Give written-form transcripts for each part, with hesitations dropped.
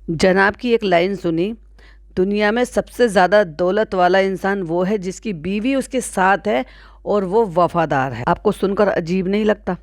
जनाब की एक लाइन सुनी, दुनिया में सबसे ज़्यादा दौलत वाला इंसान वो है जिसकी बीवी उसके साथ है और वो वफादार है। आपको सुनकर अजीब नहीं लगता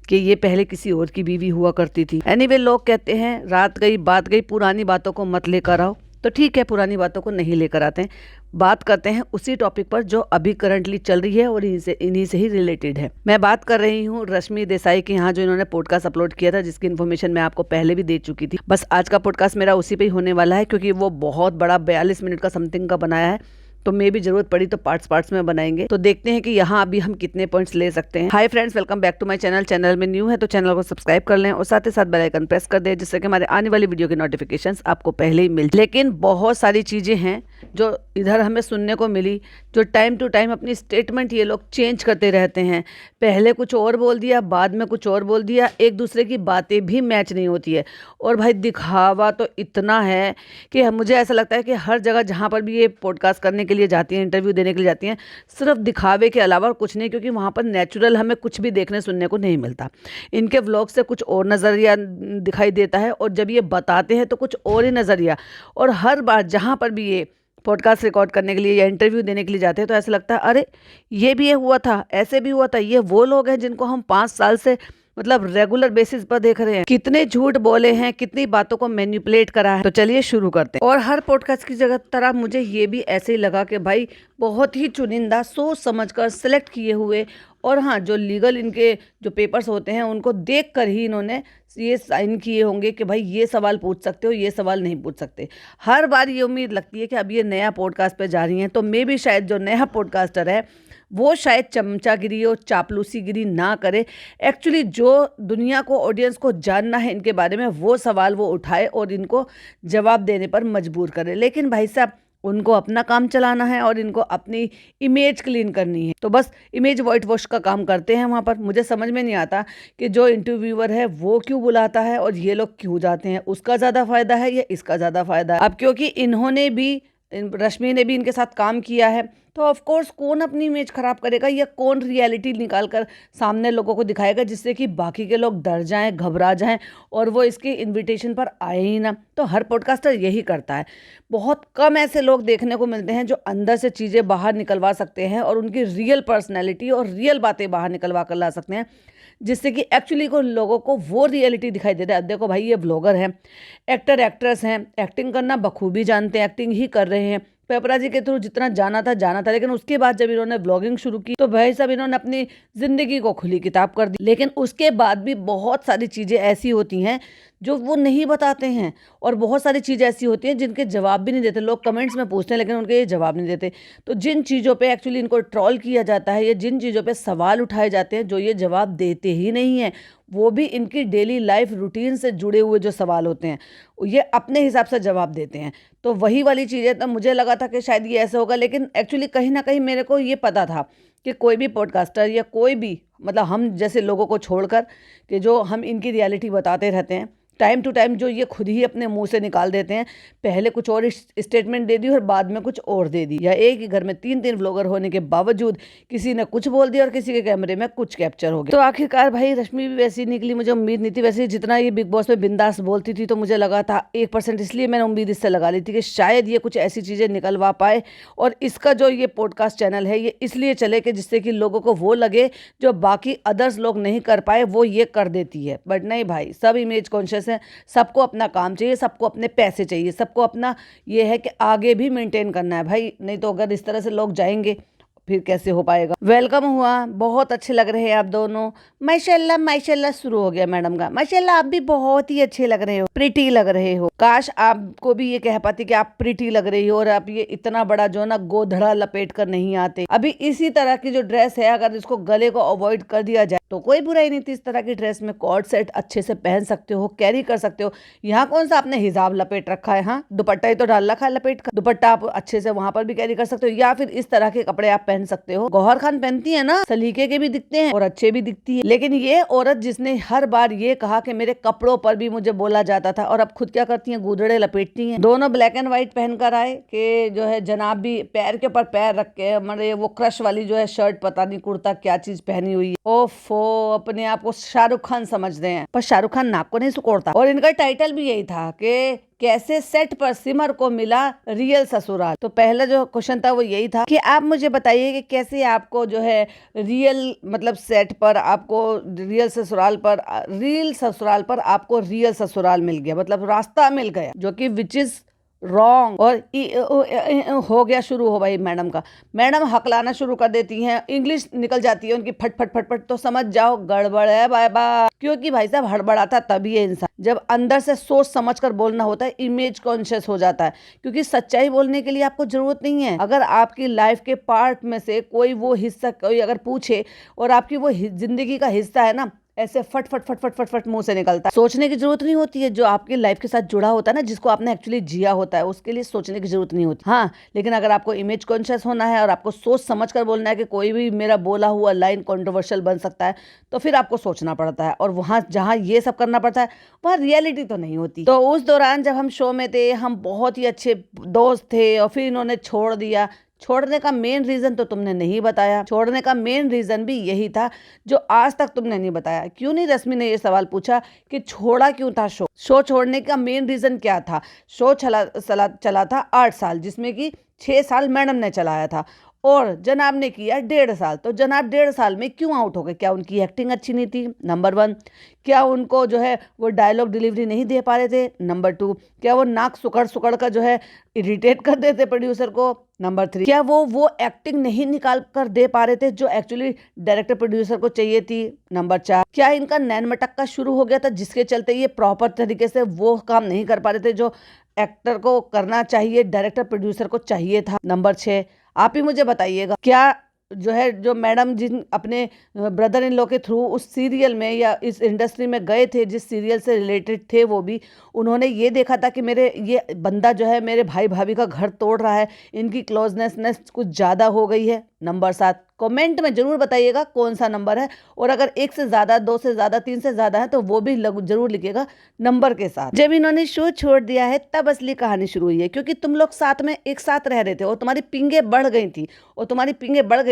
कि ये पहले किसी और की बीवी हुआ करती थी? एनीवे, लोग कहते हैं रात गई बात गई, पुरानी बातों को मत लेकर आओ। तो ठीक है, पुरानी बातों को नहीं लेकर आते हैं। बात करते हैं उसी टॉपिक पर जो अभी करंटली चल रही है और इन्हीं से ही रिलेटेड है। मैं बात कर रही हूँ रश्मि देसाई के यहाँ, जो इन्होंने पॉडकास्ट अपलोड किया था, जिसकी इन्फॉर्मेशन मैं आपको पहले भी दे चुकी थी। बस आज का पॉडकास्ट मेरा उसी पे ही होने वाला है, क्योंकि वो बहुत बड़ा 42 मिनट का समथिंग का बनाया है। तो मे भी जरूरत पड़ी तो पार्ट्स में बनाएंगे। तो देखते हैं कि यहाँ अभी हम कितने पॉइंट्स ले सकते हैं। Hi friends, welcome back to my channel. Channel में न्यू है तो चैनल को सब्सक्राइब कर लें और साथ ही साथ बेल आइकन प्रेस कर दें, जिससे कि हमारे आने वाली वीडियो की नोटिफिकेशंस आपको पहले ही मिल। लेकिन बहुत सारी चीजें हैं जो इधर हमें सुनने को मिली, जो टाइम टू टाइम अपनी स्टेटमेंट ये लोग चेंज करते रहते हैं। पहले कुछ और बोल दिया, बाद में कुछ और बोल दिया, एक दूसरे की बातें भी मैच नहीं होती है। और भाई दिखावा तो इतना है कि मुझे ऐसा लगता है कि हर जगह जहाँ पर भी ये पॉडकास्ट करने के लिए जाती हैं, इंटरव्यू देने के लिए जाती हैं, सिर्फ दिखावे के अलावा और कुछ नहीं, क्योंकि वहाँ पर नेचुरल हमें कुछ भी देखने सुनने को नहीं मिलता। इनके व्लॉग से कुछ और नज़रिया दिखाई देता है और जब ये बताते हैं तो कुछ और ही नज़रिया। और हर बार जहाँ पर भी ये पॉडकास्ट रिकॉर्ड करने के लिए या इंटरव्यू देने के लिए जाते हैं तो ऐसा लगता है अरे ये भी ये हुआ था, ऐसे भी हुआ था। ये वो लोग हैं जिनको हम 5 साल से मतलब रेगुलर बेसिस पर देख रहे हैं। कितने झूठ बोले हैं, कितनी बातों को मैनिपुलेट करा है। तो चलिए शुरू करते हैं। और हर पॉडकास्ट की जगह तरह मुझे ये भी ऐसे ही लगा कि भाई बहुत ही चुनिंदा, सोच समझकर सिलेक्ट किए हुए, और हाँ, जो लीगल इनके जो पेपर्स होते हैं उनको देख कर ही इन्होंने ये साइन किए होंगे कि भाई ये सवाल पूछ सकते हो, ये सवाल नहीं पूछ सकते। हर बार ये उम्मीद लगती है कि अब ये नया पॉडकास्ट पे जा रही हैं, तो मे भी शायद जो नया पॉडकास्टर है वो शायद चमचागिरी और चापलूसीगिरी ना करे। एक्चुअली जो दुनिया को, ऑडियंस को जानना है इनके बारे में, वो सवाल वो उठाए और इनको जवाब देने पर मजबूर करे। लेकिन भाई साहब, उनको अपना काम चलाना है और इनको अपनी इमेज क्लीन करनी है, तो बस इमेज वाइट वॉश का काम करते हैं वहाँ पर। मुझे समझ में नहीं आता कि जो इंटरव्यूअर है वो क्यों बुलाता है और ये लोग क्यों जाते हैं। उसका ज़्यादा फायदा है या इसका ज़्यादा फायदा है? अब क्योंकि इन्होंने भी, रश्मि ने भी इनके साथ काम किया है, तो ऑफ कोर्स कौन अपनी इमेज खराब करेगा या कौन रियलिटी निकाल कर सामने लोगों को दिखाएगा जिससे कि बाकी के लोग डर जाएं, घबरा जाएं और वो इसके इनविटेशन पर आए ही ना। तो हर पॉडकास्टर यही करता है। बहुत कम ऐसे लोग देखने को मिलते हैं जो अंदर से चीज़ें बाहर निकलवा सकते हैं और उनकी रियल पर्सनैलिटी और रियल बातें बाहर निकलवा कर ला सकते हैं, जिससे कि एक्चुअली को लोगों को वो रियलिटी दिखाई देता है। अब देखो भाई, ये ब्लॉगर हैं, एक्टर एक्ट्रेस हैं, एक्टिंग करना बखूबी जानते हैं, एक्टिंग ही कर रहे हैं। पेपराजी के थ्रू जितना जाना था, लेकिन उसके बाद जब इन्होंने ब्लॉगिंग शुरू की तो भाई साहब इन्होंने अपनी जिंदगी को खुली किताब कर दी। लेकिन उसके बाद भी बहुत सारी चीज़ें ऐसी होती हैं जो वो नहीं बताते हैं, और बहुत सारी चीज़ें ऐसी होती हैं जिनके जवाब भी नहीं देते। लोग कमेंट्स में पूछते हैं लेकिन उनके ये जवाब नहीं देते। तो जिन चीज़ों पे एक्चुअली इनको ट्रोल किया जाता है या जिन चीज़ों पे सवाल उठाए जाते हैं जो ये जवाब देते ही नहीं हैं, वो भी इनकी डेली लाइफ रूटीन से जुड़े हुए जो सवाल होते हैं ये अपने हिसाब से जवाब देते हैं। तो वही वाली चीज़ें, तो मुझे लगा था कि शायद ये ऐसे होगा, लेकिन एक्चुअली कहीं ना कहीं मेरे को ये पता था कि कोई भी पॉडकास्टर या कोई भी, मतलब हम जैसे लोगों को छोड़कर, कि जो हम इनकी रियलिटी बताते रहते हैं टाइम टू टाइम, जो ये खुद ही अपने मुंह से निकाल देते हैं। पहले कुछ और स्टेटमेंट दे दी और बाद में कुछ और दे दी, या एक ही घर में 3-3 व्लॉगर होने के बावजूद किसी ने कुछ बोल दिया और किसी के कैमरे में कुछ कैप्चर हो गया। तो आखिरकार भाई रश्मि भी वैसी निकली, मुझे उम्मीद नहीं थी। वैसे जितना ये बिग बॉस में बिंदास बोलती थी तो मुझे लगा था 1%, इसलिए मैंने उम्मीद इससे लगा ली थी कि शायद ये कुछ ऐसी चीज़ें निकलवा पाए और इसका जो ये पॉडकास्ट चैनल है ये इसलिए चले कि जिससे कि लोगों को वो लगे जो बाकी अदर्स लोग नहीं कर पाए वो ये कर देती है। बट नहीं भाई, सब इमेज कॉन्शियस है, सबको अपना काम चाहिए, सबको अपने पैसे चाहिए, सबको अपना ये है कि आगे भी मेंटेन करना है भाई। नहीं तो अगर इस तरह से लोग जाएंगे फिर कैसे हो पाएगा। वेलकम हुआ, बहुत अच्छे लग रहे हैं आप दोनों। माशाल्लाह माशाल्लाह शुरू हो गया मैडम का। माशाल्लाह आप भी बहुत ही अच्छे लग रहे हो, प्रिटी लग रहे हो। काश आपको भी ये कह पाती कि आप प्रिटी लग रही हो और आप ये इतना बड़ा जो ना गोधड़ा लपेट कर नहीं आते। अभी इसी तरह की जो ड्रेस है, अगर इसको गले को अवॉइड कर दिया जाए तो कोई बुराई नहीं थी। इस तरह की ड्रेस में कॉर्ड सेट अच्छे से पहन सकते हो, कैरी कर सकते हो। यहाँ कौन सा आपने हिजाब लपेट रखा है? हाँ, दुपट्टा ही तो डाल रखा है लपेट कर। दुपट्टा आप अच्छे से वहां पर भी कैरी कर सकते हो, या फिर इस तरह के कपड़े आप पहन सकते हो। गौहर खान पहनती है ना, सलीके के भी दिखते हैं और अच्छे भी दिखती है। लेकिन ये औरत जिसने हर बार ये कहा कि मेरे कपड़ों पर भी मुझे बोला जाता था, और अब खुद क्या करती है, गुदड़े लपेटती हैं। दोनों ब्लैक एंड व्हाइट पहनकर आए कि जो है जनाब भी पैर के ऊपर पैर रख के, हमारे वो क्रश वाली जो है शर्ट, पता नहीं कुर्ता क्या चीज पहनी हुई है। ओफो, अपने आप को शाहरुख खान समझते हैं, पर शाहरुख खान नाक को नहीं सुकोड़ता। और इनका टाइटल भी यही था कि कैसे सेट पर सिमर को मिला रियल ससुराल। तो पहला जो क्वेश्चन था वो यही था कि आप मुझे बताइए कि कैसे आपको जो है रियल मतलब सेट पर आपको रियल ससुराल पर आपको रियल ससुराल मिल गया, मतलब रास्ता मिल गया, जो कि विच इज रॉन्ग। और हो गया शुरू हो भाई मैडम का। मैडम हकलाना शुरू कर देती हैं, इंग्लिश निकल जाती है उनकी फट फट फट फट, तो समझ जाओ गड़बड़ है बाबा। क्योंकि भाई साहब हड़बड़ाता तभी है इंसान जब अंदर से सोच समझ कर बोलना होता है, इमेज कॉन्शियस हो जाता है। क्योंकि सच्चाई बोलने के लिए आपको जरूरत नहीं है। अगर आपकी लाइफ के पार्ट में से कोई वो हिस्सा कोई अगर पूछे और आपकी वो जिंदगी का हिस्सा है ना, ऐसे फट फट फट फट फट फट मुंह से निकलता है। सोचने की जरूरत नहीं होती है, जो आपकी लाइफ के साथ जुड़ा होता है ना, जिसको आपने एक्चुअली जिया होता है, उसके लिए सोचने की जरूरत नहीं होती। हाँ, लेकिन अगर आपको इमेज कॉन्शियस होना है और आपको सोच समझ कर बोलना है कि कोई भी मेरा बोला हुआ लाइन कंट्रोवर्शियल बन सकता है, तो फिर आपको सोचना पड़ता है। और वहां जहां ये सब करना पड़ता है वहां रियलिटी तो नहीं होती। तो उस दौरान जब हम शो में थे, हम बहुत ही अच्छे दोस्त थे और फिर इन्होंने छोड़ दिया। छोड़ने का मेन रीजन तो तुमने नहीं बताया। छोड़ने का मेन रीजन भी यही था जो आज तक तुमने नहीं बताया। क्यों नहीं, रश्मि ने ये सवाल पूछा कि छोड़ा क्यों था शो छोड़ने का मेन रीजन क्या था। शो चला था 8 साल, जिसमें कि 6 साल मैडम ने चलाया था और जनाब ने किया 1.5 साल। तो जनाब 1.5 साल में क्यों आउट हो गए? क्या उनकी एक्टिंग अच्छी नहीं थी? नंबर 1। क्या उनको जो है वो डायलॉग डिलीवरी नहीं दे पा रहे थे? नंबर 2। क्या वो नाक सुकड़ का जो है इरिटेट कर देते प्रोड्यूसर को? नंबर 3। क्या वो एक्टिंग नहीं निकाल कर दे पा रहे थे जो एक्चुअली डायरेक्टर प्रोड्यूसर को चाहिए थी? नंबर 4। क्या इनका नैन मटक्का शुरू हो गया था जिसके चलते ये प्रॉपर तरीके से वो काम नहीं कर पा रहे थे जो एक्टर को करना चाहिए, डायरेक्टर प्रोड्यूसर को चाहिए था? नंबर 6। आप ही मुझे बताइएगा, क्या जो है जो मैडम जिन अपने ब्रदर इन लॉ के थ्रू उस सीरियल में या इस इंडस्ट्री में गए थे, जिस सीरियल से रिलेटेड थे वो भी, उन्होंने ये देखा था कि मेरे ये बंदा जो है मेरे भाई भाभी का घर तोड़ रहा है, इनकी क्लोजनेसनेस कुछ ज़्यादा हो गई है? नंबर 7। कमेंट में जरूर बताइएगा कौन सा नंबर है, और अगर 1 से ज़्यादा, 2 से ज़्यादा, 3 से ज़्यादा है तो वो भी जरूर लिखिएगा नंबर के साथ। जब इन्होंने शो छोड़ दिया है तब असली कहानी शुरू हुई है, क्योंकि तुम लोग साथ में एक साथ रह रहे थे और तुम्हारी पिंगे बढ़ गई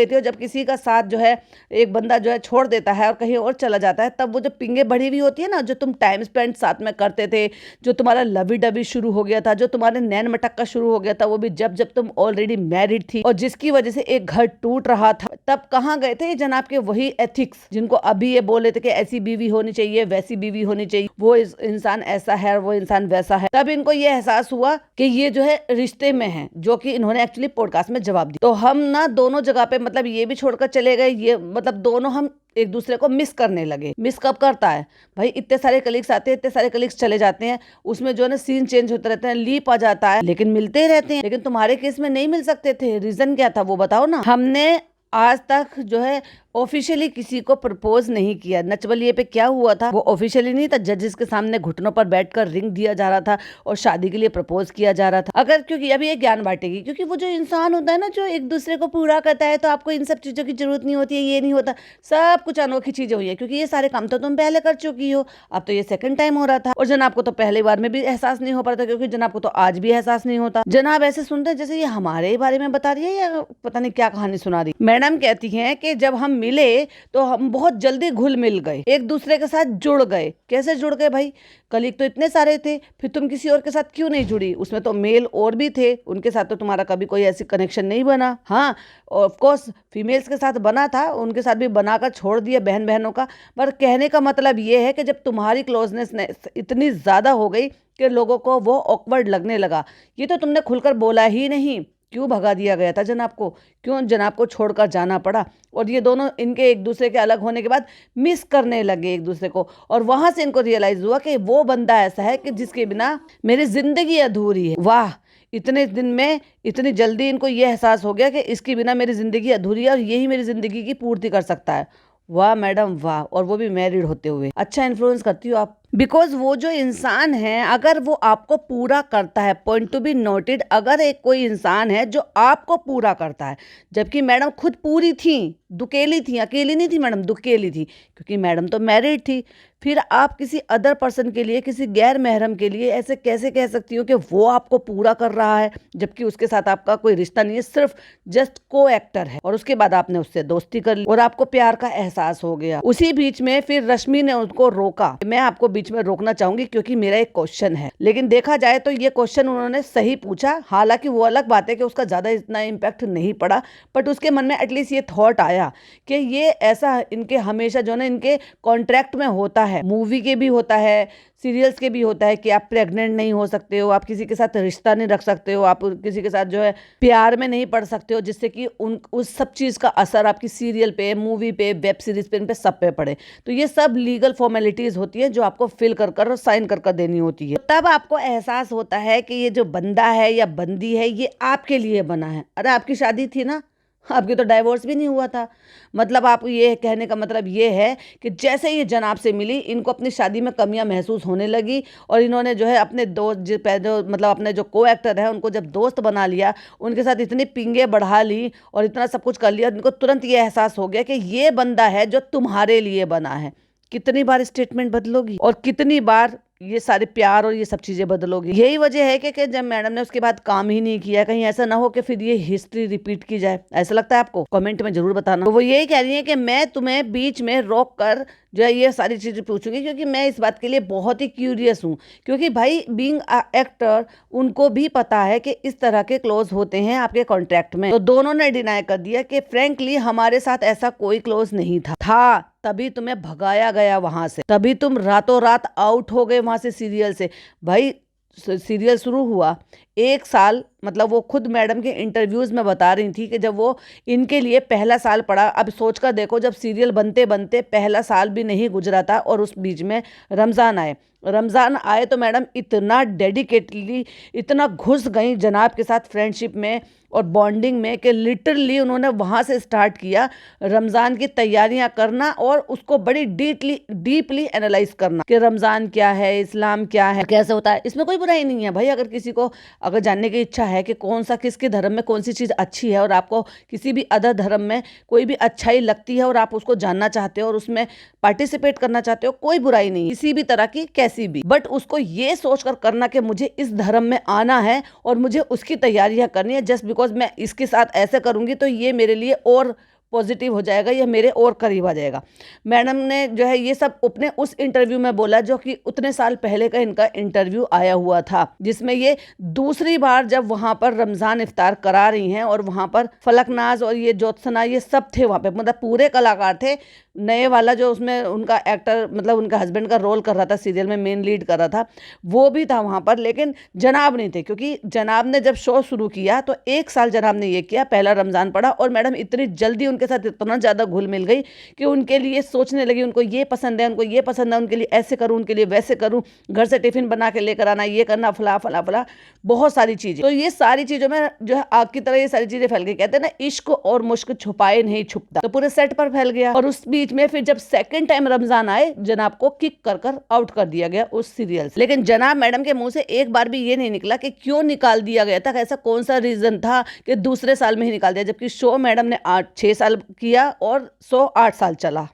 थी और जब किसी का साथ जो है एक बंदा जो है छोड़ देता है और कहीं और चला जाता है, तब वो जो पिंगे बढ़ी हुई होती है ना, जो तुम टाइम स्पेंड साथ में करते थे, जो तुम्हारा लवी डबी शुरू हो गया था, जो तुम्हारे नैन मटक्का शुरू हो गया था, वो भी जब तुम ऑलरेडी मैरिड थी और जिसकी वजह से एक घर टूट रहा था, तब कहाँ गए थे जनाब के वही एथिक्स जिनको अभी ये बोले थे कि ऐसी बीवी होनी चाहिए, वैसी बीवी होनी चाहिए, वो इंसान ऐसा है और वो इंसान वैसा है। तब इनको ये एहसास हुआ कि ये जो है रिश्ते में है, जो कि इन्होंने एक्चुअली पॉडकास्ट में जवाब दिया। तो हम ना दोनों जगह पे मतलब ये भी छोड़कर चले गए, ये मतलब दोनों हम एक दूसरे को मिस करने लगे। मिस कब करता है भाई? इतने सारे कलीग्स आते हैं, इतने सारे कलीग्स चले जाते हैं, उसमें जो है ना सीन चेंज होते रहते हैं, लीप आ जाता है, लेकिन मिलते रहते हैं। लेकिन तुम्हारे केस में नहीं मिल सकते थे, रीजन क्या था वो बताओ ना। हमने आज तक जो है ऑफिशियली किसी को प्रपोज नहीं किया। नचबलिए पे क्या हुआ था, वो ऑफिशियली नहीं था, जजेस के सामने घुटनों पर बैठकर रिंग दिया जा रहा था और शादी के लिए प्रपोज किया जा रहा था। अगर क्योंकि अभी ये ज्ञान बांटेगी, क्योंकि वो जो इंसान होता है ना जो एक दूसरे को पूरा करता है, तो आपको इन सब चीजों की जरूरत नहीं होती है, ये नहीं होता, सब कुछ अनोखी चीजें हुई है, क्योंकि ये सारे काम तो तुम पहले कर चुकी हो, अब तो ये सेकंड टाइम हो रहा था। और जनाब को तो पहली बार में भी एहसास नहीं हो पा रहा था, क्योंकि जनाब को तो आज भी एहसास नहीं होता। जनाब ऐसे सुनते हैं जैसे ये हमारे बारे में बता रही है या पता नहीं क्या कहानी सुना रही। मैडम कहती है कि जब हम मिले तो हम बहुत जल्दी घुल मिल गए, एक दूसरे के साथ जुड़ गए। कैसे जुड़ गए भाई? कलीग तो इतने सारे थे, फिर तुम किसी और के साथ क्यों नहीं जुड़ी? उसमें तो मेल और भी थे, उनके साथ तो तुम्हारा कभी कोई ऐसी कनेक्शन नहीं बना। हाँ, ऑफ कोर्स फीमेल्स के साथ बना था, उनके साथ भी बनाकर छोड़ दिया बहनों का। पर कहने का मतलब ये है कि जब तुम्हारी क्लोजनेस इतनी ज्यादा हो गई कि लोगों को वो ऑकवर्ड लगने लगा, ये तो तुमने खुलकर बोला ही नहीं। क्यों भगा दिया गया था जनाब को? क्यों जनाब को छोड़कर जाना पड़ा? और ये दोनों इनके एक दूसरे के अलग होने के बाद मिस करने लगे एक दूसरे को, और वहां से इनको रियलाइज हुआ कि वो बंदा ऐसा है कि जिसके बिना मेरी जिंदगी अधूरी है। वाह, इतने दिन में इतनी जल्दी इनको ये एहसास हो गया कि इसके बिना मेरी जिंदगी अधूरी है और यही मेरी जिंदगी की पूर्ति कर सकता है। वाह मैडम वाह, और वो भी मैरिड होते हुए। अच्छा इन्फ्लुएंस करती हो आप, बिकॉज वो जो इंसान है अगर वो आपको पूरा करता है, पॉइंट टू बी नोटेड, अगर एक कोई इंसान है जो आपको पूरा करता है, जबकि मैडम खुद पूरी थी, दुकेली थी, अकेली नहीं थी मैडम, दुकेली थी, क्योंकि मैडम तो मैरिड थी। फिर आप किसी अदर पर्सन के लिए, किसी गैर महरम के लिए ऐसे कैसे कह सकती हो कि वो आपको पूरा कर रहा है, जबकि उसके साथ आपका कोई रिश्ता नहीं है, सिर्फ जस्ट को एक्टर है। और उसके बाद आपने उससे दोस्ती कर ली और आपको प्यार का एहसास हो गया। उसी बीच में फिर रश्मि ने उसको रोका। मैं आपको बीच में रोकना चाहूंगी क्योंकि मेरा एक क्वेश्चन है, लेकिन देखा जाए तो ये क्वेश्चन उन्होंने सही पूछा। हालांकि वो अलग बात है कि उसका ज्यादा इतना इम्पैक्ट नहीं पड़ा, बट उसके मन में एटलीस्ट ये थॉट आया कि ये ऐसा इनके हमेशा जो ना इनके कॉन्ट्रैक्ट में होता है, मूवी के भी होता है, सीरियल्स के भी होता है कि आप प्रेग्नेंट नहीं हो सकते हो, आप किसी के साथ रिश्ता नहीं रख सकते हो, आप किसी के साथ जो है प्यार में नहीं पड़ सकते हो, जिससे कि उस सब चीज़ का असर आपकी सीरियल पे, मूवी पे, वेब सीरीज पे, इन पे सब पे पड़े। तो ये सब लीगल फॉर्मेलिटीज होती है जो आपको फिल कर कर और साइन कर कर देनी होती है। तब आपको एहसास होता है कि ये जो बंदा है या बंदी है ये आपके लिए बना है। अरे आपकी शादी थी ना, आपकी तो डाइवोर्स भी नहीं हुआ था। मतलब आप ये कहने का मतलब ये है कि जैसे ये जनाब से मिली, इनको अपनी शादी में कमियां महसूस होने लगी और इन्होंने जो है अपने दोस्त मतलब अपने जो को एक्टर है उनको जब दोस्त बना लिया, उनके साथ इतनी पिंगे बढ़ा ली और इतना सब कुछ कर लिया, उनको तुरंत ये एहसास हो गया कि ये बंदा है जो तुम्हारे लिए बना है। कितनी बार स्टेटमेंट बदलोगी और कितनी बार ये सारे प्यार और ये सब चीजें बदलोगी। यही वजह है कि जब मैडम ने उसके बाद काम ही नहीं किया, कहीं ऐसा ना हो कि फिर ये हिस्ट्री रिपीट की जाए। ऐसा लगता है आपको? कमेंट में जरूर बताना। तो वो यही कह रही है कि मैं तुम्हें बीच में रोक कर जो है ये सारी चीजें पूछूंगी क्योंकि मैं इस बात के लिए बहुत ही क्यूरियस हूँ। क्योंकि भाई बीइंग एक्टर उनको भी पता है कि इस तरह के क्लोज होते हैं आपके कॉन्ट्रैक्ट में। तो दोनों ने डिनाई कर दिया कि फ्रेंकली हमारे साथ ऐसा कोई क्लोज नहीं था, तभी तुम्हें भगाया गया वहां से, तभी तुम रातों रात आउट हो गए वहां से, सीरियल से। भाई सीरियल शुरू हुआ 1 साल, मतलब वो खुद मैडम के इंटरव्यूज में बता रही थी कि जब वो इनके लिए पहला साल पड़ा। अब सोच कर देखो, जब सीरियल बनते बनते पहला साल भी नहीं गुजरा था और उस बीच में रमज़ान आए तो मैडम इतना डेडिकेटली, इतना घुस गई जनाब के साथ फ्रेंडशिप में और बॉन्डिंग में कि लिटरली उन्होंने वहाँ से स्टार्ट किया रमज़ान की तैयारियां करना और उसको बड़ी डीपली एनालाइज करना कि रमज़ान क्या है, इस्लाम क्या है, कैसे होता है। इसमें कोई बुराई नहीं है भाई, अगर किसी को अगर जानने की इच्छा है कि कौन सा किसके धर्म में कौन सी चीज़ अच्छी है और आपको किसी भी अदर धर्म में कोई भी अच्छाई लगती है और आप उसको जानना चाहते हो और उसमें पार्टिसिपेट करना चाहते हो, कोई बुराई नहीं किसी भी तरह की, कैसी भी। बट उसको ये सोचकर करना कि मुझे इस धर्म में आना है और मुझे उसकी तैयारियां करनी है, जस्ट बिकॉज मैं इसके साथ ऐसे करूंगी तो ये मेरे लिए और पॉजिटिव हो जाएगा, या मेरे और करीब आ जाएगा। मैडम ने जो है ये सब अपने उस इंटरव्यू में बोला जो कि उतने साल पहले का इनका इंटरव्यू आया हुआ था, जिसमें ये दूसरी बार जब वहां पर रमजान इफ्तार करा रही हैं और वहां पर फलकनाज और ये ज्योत्सना ये सब थे वहां पे, मतलब पूरे कलाकार थे। नए वाला जो उसमें उनका एक्टर मतलब उनका हस्बैंड का रोल कर रहा था, सीरियल में मेन लीड कर रहा था, वो भी था वहां पर, लेकिन जनाब नहीं थे। क्योंकि जनाब ने जब शो शुरू किया तो 1 साल जनाब ने ये किया, पहला रमजान पड़ा और मैडम इतनी जल्दी उनके साथ इतना ज़्यादा घुल मिल गई कि उनके लिए सोचने लगी, उनको ये पसंद है, उनको ये पसंद है, उनके लिए ऐसे करूँ, उनके लिए वैसे करूँ, घर से टिफिन बना के लेकर आना, ये करना, फला फला फला, बहुत सारी चीज़ें। तो ये सारी चीज़ों में जो है आग की तरह ये सारी चीज़ें फैल गई। कहते हैं ना, इश्क और मुश्क छुपाए नहीं छुपता, तो पूरे सेट पर फैल गया। और उस बीच में फिर जब सेकंड टाइम रमजान आए, जनाब को किक कर कर आउट कर दिया गया उस सीरियल से। लेकिन जनाब मैडम के मुंह से एक बार भी ये नहीं निकला कि क्यों निकाल दिया गया था, ऐसा कौन सा रीजन था कि दूसरे साल में ही निकाल दिया, जबकि शो मैडम ने 6 साल किया और शो 8 साल चला।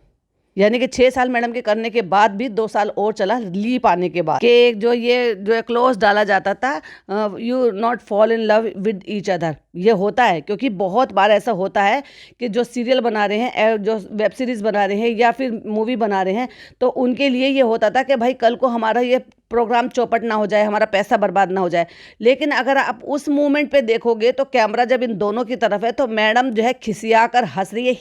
यानी कि 6 साल मैडम के करने के बाद भी 2 साल और चला लीप आने के बाद, कि जो ये जो क्लोज डाला जाता था, you not fall in love with each other. ये होता है क्योंकि बहुत बार ऐसा होता है कि जो सीरियल बना रहे हैं, जो वेब सीरीज बना रहे हैं या फिर मूवी बना रहे हैं, तो उनके लिए ये होता था कि भाई कल को हमारा ये प्रोग्राम चौपट ना हो जाए, हमारा पैसा बर्बाद ना हो जाए। लेकिन अगर आप उस मूवमेंट पे देखोगे तो कैमरा जब इन दोनों की तरफ है तो मैडम जो है खिसिया कर हंस रही है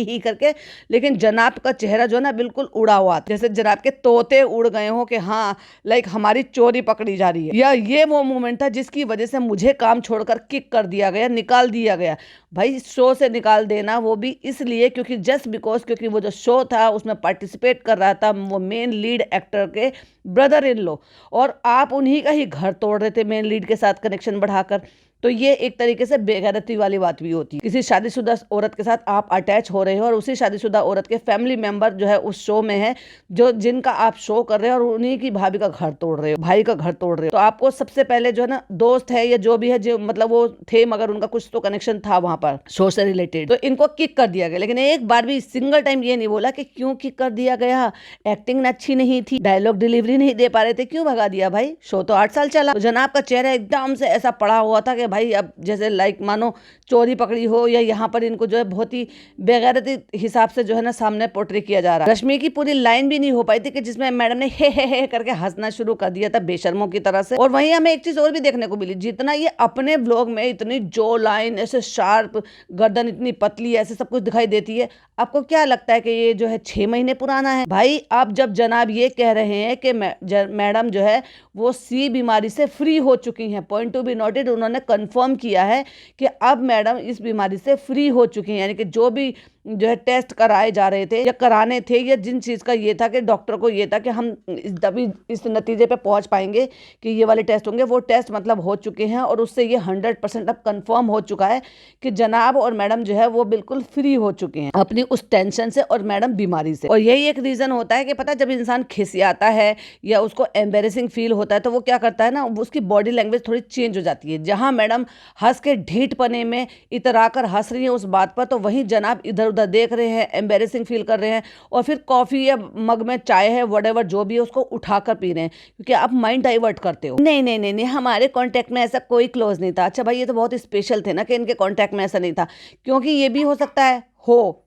ही करके, लेकिन जनाब का चेहरा जो है ना बिल्कुल उड़ा हुआ, जैसे जनाब के तोते उड़ गए हो कि हाँ लाइक हमारी चोरी पकड़ी जा रही है। या ये वो मूवमेंट था जिसकी वजह से मुझे काम छोड़कर किक कर दिया गया, निकाल दिया गया। भाई शो से निकाल देना वो भी इसलिए क्योंकि जस्ट बिकॉज क्योंकि वो जो शो था उसमें पार्टिसिपेट कर रहा था वो मेन लीड एक्टर के ब्रदर इन लॉ, और आप उन्हीं का ही घर तोड़ रहे थे मेन लीड के साथ कनेक्शन बढ़ाकर। तो ये एक तरीके से बेगैरती वाली बात भी होती है। किसी शादीशुदा औरत के साथ आप अटैच हो रहे हो और उसी शादीशुदा औरत के फैमिली मेंबर जो है उस शो में है, जो जिनका आप शो कर रहे हो, और उन्हीं की भाभी का घर तोड़ रहे हो, भाई का घर तोड़ रहे हो। तो आपको सबसे पहले जो है ना दोस्त है या जो भी है, जो मतलब वो थे मगर उनका कुछ तो कनेक्शन था वहां पर शो से रिलेटेड, तो इनको किक कर दिया गया। लेकिन एक बार भी सिंगल टाइम ये नहीं बोला कि क्यों किक कर दिया गया, एक्टिंग अच्छी नहीं थी, डायलॉग डिलीवरी नहीं दे पा रहे थे, क्यों भगा दिया भाई, शो तो 8 साल चला। तो जनाब का चेहरा एकदम से ऐसा पड़ा हुआ था कि भाई अब जैसे लाइक मानो चोरी पकड़ी हो, या यहाँ पर इनको जो है बहुत ही बेगैरती हिसाब से जो है ना सामने पोर्ट्रे किया जा रहा है। रश्मि की पूरी लाइन भी नहीं हो पाई थी कि जिसमें मैडम ने हे करके हंसना शुरू कर दिया था बेशर्मों की तरह से। और वहीं हमें एक चीज और भी देखने को मिली, जितना ये अपने ब्लॉग में इतनी जो लाइन ऐसे शार्प, गर्दन इतनी पतली, ऐसे सब कुछ दिखाई देती है, आपको क्या लगता है कि ये जो है 6 महीने पुराना है? भाई अब जब जनाब ये कह रहे हैं कि मैडम जो है वो सी बीमारी से फ्री हो चुकी हैं, पॉइंट टू बी नोटेड, उन्होंने कंफर्म किया है कि अब मैडम इस बीमारी से फ्री हो चुकी हैं। यानी कि जो भी जो है टेस्ट कराए जा रहे थे या कराने थे, या जिन चीज़ का ये था कि डॉक्टर को ये था कि हम तभी इस नतीजे पे पहुंच पाएंगे कि ये वाले टेस्ट होंगे, वो टेस्ट मतलब हो चुके हैं। और उससे ये 100% अब कंफर्म हो चुका है कि जनाब और मैडम जो है वो बिल्कुल फ्री हो चुके हैं अपनी उस टेंशन से और मैडम बीमारी से। और यही एक रीज़न होता है कि पता, जब इंसान खिसियाता है या उसको एम्बेरेसिंग फील होता है तो वो क्या करता है ना, उसकी बॉडी लैंग्वेज थोड़ी चेंज हो जाती है। जहाँ मैडम हंस के ढीठ पने में इतरा कर हंस रही है उस बात पर, तो वहीं जनाब इधर उधर देख रहे हैं, एम्बेरेसिंग फील कर रहे हैं, और फिर कॉफी या मग में चाय है, व्हाटएवर जो भी है, उसको उठाकर पी रहे हैं, क्योंकि आप माइंड डाइवर्ट करते हो। नहीं नहीं नहीं नहीं, हमारे कांटेक्ट में ऐसा कोई क्लोज नहीं था। अच्छा भाई, ये तो बहुत स्पेशल थे ना कि इनके कांटेक्ट में ऐसा नहीं था, क्योंकि ये भी हो सकता है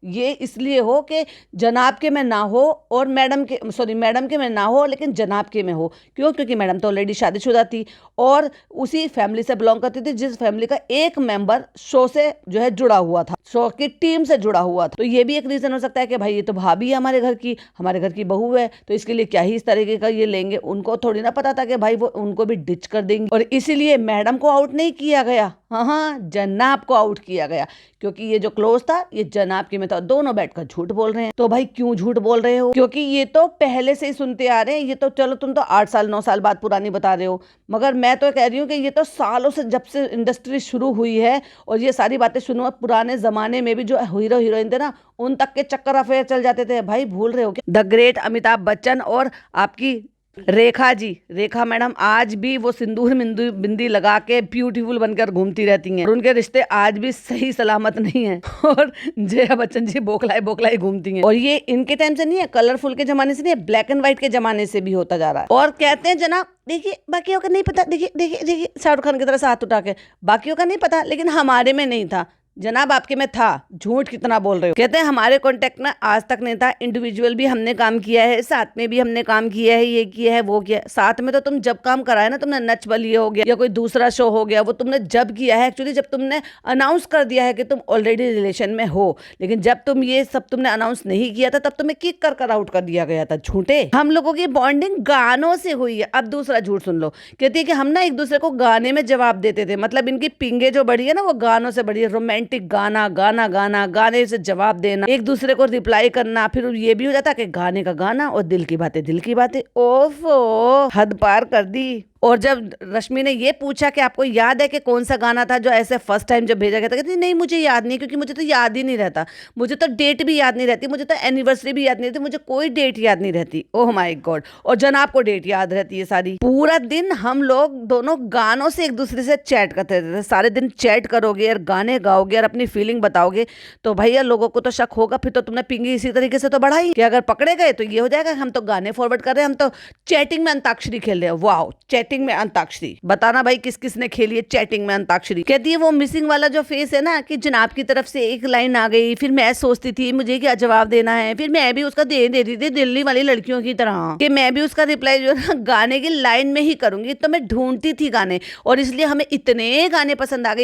ये इसलिए हो कि जनाब के में ना हो और मैडम के में ना हो, लेकिन जनाब के में हो। क्यों? क्योंकि मैडम तो ऑलरेडी शादीशुदा थी और उसी फैमिली से बिलोंग करती थी, जिस फैमिली का एक मेंबर शो से जो है जुड़ा हुआ था, शो की टीम से जुड़ा हुआ था। तो ये भी एक रीजन हो सकता है कि भाई ये तो भाभी है हमारे घर की बहू है, तो इसके लिए क्या ही इस तरीके का ये लेंगे। उनको थोड़ी ना पता था कि भाई वो उनको भी डिच कर देंगे, और इसीलिए मैडम को आउट नहीं किया गया, हाँ जनाब को आउट किया गया, क्योंकि ये जो क्लोज था ये जनाब की में था। दोनों बैठकर झूठ बोल रहे हैं। तो भाई क्यों झूठ बोल रहे हो? क्योंकि ये तो पहले से ही सुनते आ रहे हैं। ये तो चलो तुम तो 8 साल 9 साल बाद पुरानी बता रहे हो, मगर मैं तो कह रही हूँ कि ये तो सालों से, जब से इंडस्ट्री शुरू हुई है और ये सारी बातें सुनो, पुराने जमाने में भी जो हीरो हीरोइन थे ना, उन तक के चक्कर अफेयर चल जाते थे। भाई भूल रहे हो क्या? द ग्रेट अमिताभ बच्चन और आपकी रेखा मैडम आज भी वो सिंदूर बिंदी लगा के ब्यूटीफुल बनकर घूमती रहती हैं, और उनके रिश्ते आज भी सही सलामत नहीं है, और जया बच्चन जी बोखलाई घूमती हैं। और ये इनके टाइम से नहीं है, कलरफुल के जमाने से नहीं है, ब्लैक एंड व्हाइट के जमाने से भी होता जा रहा है। और कहते हैं जनाब, देखिए बाकियों का नहीं पता, देखिए शाहरुख खान की तरह से हाथ उठा के, बाकियों का नहीं पता लेकिन हमारे में नहीं था। जनाब आपके में था, झूठ कितना बोल रहे हो? कहते हैं हमारे कांटेक्ट में आज तक नहीं था, इंडिविजुअल भी हमने काम किया है, साथ में भी हमने काम किया है, ये किया है वो किया है। साथ में तो तुम जब काम कराए ना, तुमने नच बलिए हो गया या कोई दूसरा शो हो गया, वो तुमने जब किया है एक्चुअली, जब तुमने अनाउंस कर दिया है कि तुम ऑलरेडी रिलेशन में हो। लेकिन जब तुम ये सब तुमने अनाउंस नहीं किया था, तब तुम्हें किक कर आउट कर दिया गया था। झूठे। हम लोगों की बॉन्डिंग गानों से हुई है। अब दूसरा झूठ सुन लो, कहती है कि हम ना एक दूसरे को गाने में जवाब देते थे, मतलब इनकी पिंगे जो बढ़ी है ना, वो गानों से बढ़ी है। रोमांटिक गाना, गाने से जवाब देना, एक दूसरे को रिप्लाई करना, फिर ये भी हो जाता कि गाने का गाना और दिल की बातें। ओफो, हद पार कर दी। और जब रश्मि ने ये पूछा कि आपको याद है कि कौन सा गाना था जो ऐसे फर्स्ट टाइम जब भेजा गया था, कहती नहीं मुझे याद नहीं, क्योंकि मुझे तो याद ही नहीं रहता, मुझे तो डेट भी याद नहीं रहती, मुझे तो एनिवर्सरी भी याद नहीं रहती, मुझे कोई डेट याद नहीं रहती। Oh my God. और जनाब को डेट याद रहती है सारी। पूरा दिन हम लोग दोनों गानों से एक दूसरे से चैट करते रहते थे। सारे दिन चैट करोगे और गाने गाओगे और अपनी फीलिंग बताओगे तो भैया लोगों को तो शक होगा, फिर तो तुमने पिंगी इसी तरीके से तो बढ़ाई कि अगर पकड़े गए तो ये हो जाएगा हम तो गाने फॉरवर्ड कर रहे हैं, हम तो चैटिंग में अंताक्षरी खेल रहे हैं। वाओ, चैटिंग में अंताक्षरी। बताना भाई किस किस ने खेली है चैटिंग में अंताक्षरी। कहती है वो मिसिंग वाला जो फेस है ना, कि जनाब की तरफ से एक लाइन आ गई, फिर मैं सोचती थी मुझे क्या जवाब देना है, फिर मैं भी उसका दे देती थी दिल्ली वाली लड़कियों की तरह, कि मैं भी उसका रिप्लाई जो है गाने की लाइन में ही करूंगी। तो मैं ढूंढती थी गाने, और इसलिए हमें इतने गाने पसंद आ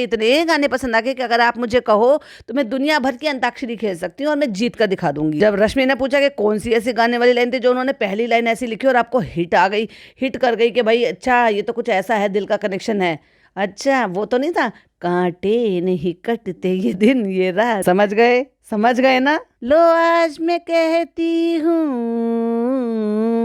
गए कि अगर आप मुझे कहो तो मैं दुनिया भर की अंताक्षरी खेल सकती हूँ और मैं जीत कर दिखा दूंगी। जब रश्मि ने पूछा कि कौन सी ऐसी गाने वाली लाइन थी जो उन्होंने पहली लाइन ऐसी लिखी और आपको हिट कर गई कि भाई अच्छा ये तो कुछ ऐसा है, दिल का कनेक्शन है। अच्छा वो तो नहीं था, कांटे नहीं कटते ये दिन ये रात। समझ गए ना? लो आज मैं कहती हूँ।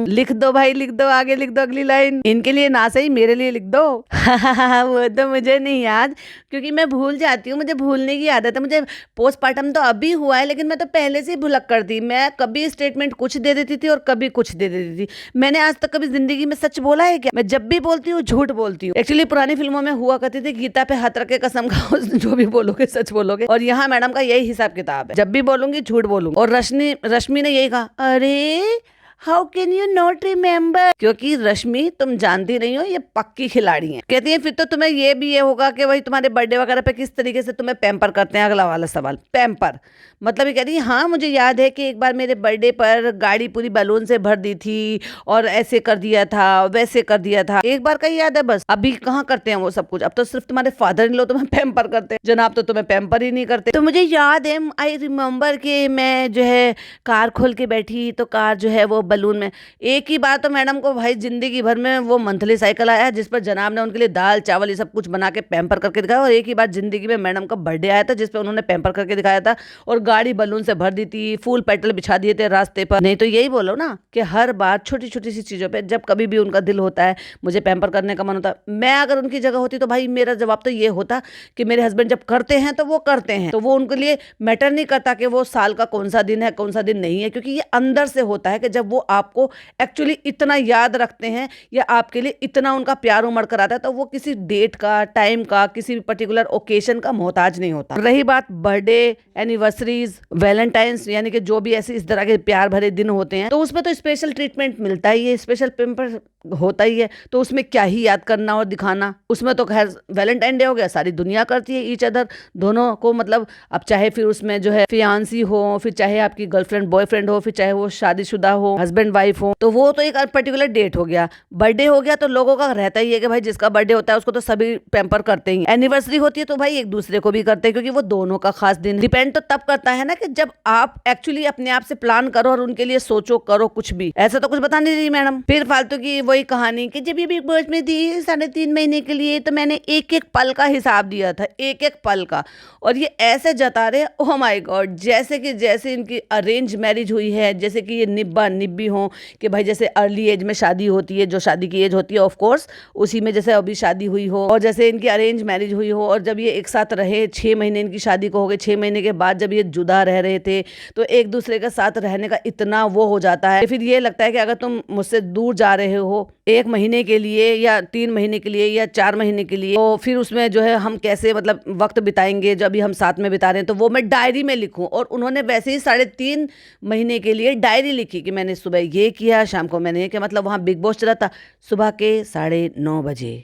लिख दो भाई, लिख दो, आगे लिख दो अगली लाइन। इनके लिए ना सही मेरे लिए लिख दो। वो तो मुझे नहीं याद, क्योंकि मैं भूल जाती हूँ, मुझे भूलने की आदत है। मुझे पोस्टमार्टम तो अभी हुआ है, लेकिन मैं तो पहले से ही भुलक्कड़ थी। मैं कभी स्टेटमेंट कुछ दे देती थी और कभी कुछ दे देती थी। मैंने आज तक कभी जिंदगी में सच बोला है क्या? मैं जब भी बोलती हूँ झूठ बोलती हूँ। एक्चुअली पुरानी फिल्मों में हुआ करती थी, गीता पे हाथ रख के कसम खाओ, जो भी बोलोगे सच बोलोगे। और यहाँ मैडम का यही हिसाब किताब है, जब भी बोलूंगी झूठ बोलूंगी। और रश्मि ने यही कहा, अरे how can you not remember? क्योंकि रश्मि तुम जानती नहीं हो, ये पक्की खिलाड़ी है। कहती है फिर तो तुम्हें ये होगा कि भाई तुम्हारे बर्थडे वगैरह पे किस तरीके से तुम्हें पैम्पर करते हैं। अगला वाला सवाल, पैम्पर मतलब ये कहती है हाँ मुझे याद है कि एक बार मेरे बर्थडे पर गाड़ी पूरी बैलून से भर दी थी और ऐसे कर दिया था, वैसे कर दिया था। एक बार का ही याद है बस। अभी कहाँ करते हैं वो सब कुछ? अब तो सिर्फ तुम्हारे फादर इन लो तुम्हें पैम्पर करते हैं। जनाब तो तुम्हें पैम्पर ही नहीं करते। तो मुझे याद है, आई रिमेम्बर कि मैं जो है कार खोल के बैठी तो कार जो है वो बलून में। एक ही बार तो मैडम को भाई जिंदगी भर में वो मंथली साइकिल आया जिस पर जनाब ने उनके लिए दाल चावल ये सब कुछ बना के पैम्पर करके दिखाया। और एक ही बार जिंदगी में मैडम का बर्थडे आया था जिस पर उन्होंने पैम्पर करके दिखाया था और गाड़ी बलून से भर दी थी, फूल पेटल बिछा दिए थे रास्ते पर। नहीं तो यही बोलो ना कि हर बार छोटी छोटी सी चीजों पे जब कभी भी उनका दिल होता है, मुझे पैम्पर करने का मन होता है। मैं अगर उनकी जगह होती तो भाई मेरा जवाब तो ये होता कि मेरे हस्बैंड जब करते हैं तो वो करते हैं, तो वो उनके लिए मैटर नहीं करता कि वो साल का कौन सा दिन है कौन सा दिन नहीं है, क्योंकि ये अंदर से होता है कि जब वो आपको एक्चुअली इतना याद रखते हैं या आपके लिए इतना उनका प्यार उमड़ कर आता है, तो वो किसी डेट का, टाइम का, किसी भी पर्टिकुलर ओकेशन का मोहताज नहीं होता। रही बात बर्थडे, एनिवर्सरीज, वैलेंटाइंस, यानी कि जो भी ऐसे इस तरह के प्यार भरे दिन होते हैं, तो उसमें तो स्पेशल ट्रीटमेंट मिलता ही है, स्पेशल पेम्पर होता ही है। तो उसमें क्या ही याद करना और दिखाना। उसमें तो खैर वैलेंटाइन डे हो गया, सारी दुनिया करती है ईच अदर, दोनों को मतलब। अब चाहे फिर उसमें जो है फियांसी हो, फिर चाहे आपकी गर्लफ्रेंड बॉयफ्रेंड हो, फिर चाहे वो शादीशुदा हो, हस्बैंड वाइफ हो, तो वो तो एक पर्टिकुलर डेट हो गया। बर्थडे हो गया तो लोगों का रहता ही है कि भाई जिसका बर्थडे होता है उसको तो सभी पैम्पर करते ही। एनिवर्सरी होती है तो भाई एक दूसरे को भी करते हैं, क्योंकि वो दोनों का खास दिन। डिपेंड तो तब करता है ना कि जब आप एक्चुअली अपने आप से प्लान करो और उनके लिए सोचो, करो कुछ भी। ऐसा तो कुछ बता नहीं रही मैडम। फिर फालतू की वही कहानी कि जब ये बिग बॉस में थी 3.5 महीने के लिए, तो मैंने एक एक पल का हिसाब दिया था, एक एक पल का। और ये ऐसे जता रहे, ओह माय गॉड, जैसे इनकी अरेंज मैरिज हुई है, जैसे कि ये निब्बा निब्बी हो कि भाई जैसे अर्ली एज में शादी होती है, जो शादी की एज होती है ऑफ कोर्स उसी में जैसे अभी शादी हुई हो, और जैसे इनकी अरेंज मैरिज हुई हो। और जब ये एक साथ रहे, 6 महीने इनकी शादी को हो गए, 6 महीने के बाद जब ये जुदा रह रहे थे, तो एक दूसरे के साथ रहने का इतना वो हो जाता है, फिर ये लगता है कि अगर तुम मुझसे दूर जा रहे हो 1 महीने के लिए या 3 महीने के लिए या 4 महीने के लिए, तो फिर उसमें जो है हम कैसे मतलब वक्त बिताएंगे जो अभी हम साथ में बिता रहे हैं। तो वो मैं डायरी में लिखूं, और उन्होंने वैसे ही 3.5 महीने के लिए डायरी लिखी कि मैंने सुबह ये किया, शाम को मैंने ये किया। मतलब वहाँ बिग बॉस चला था सुबह के 9:30 बजे।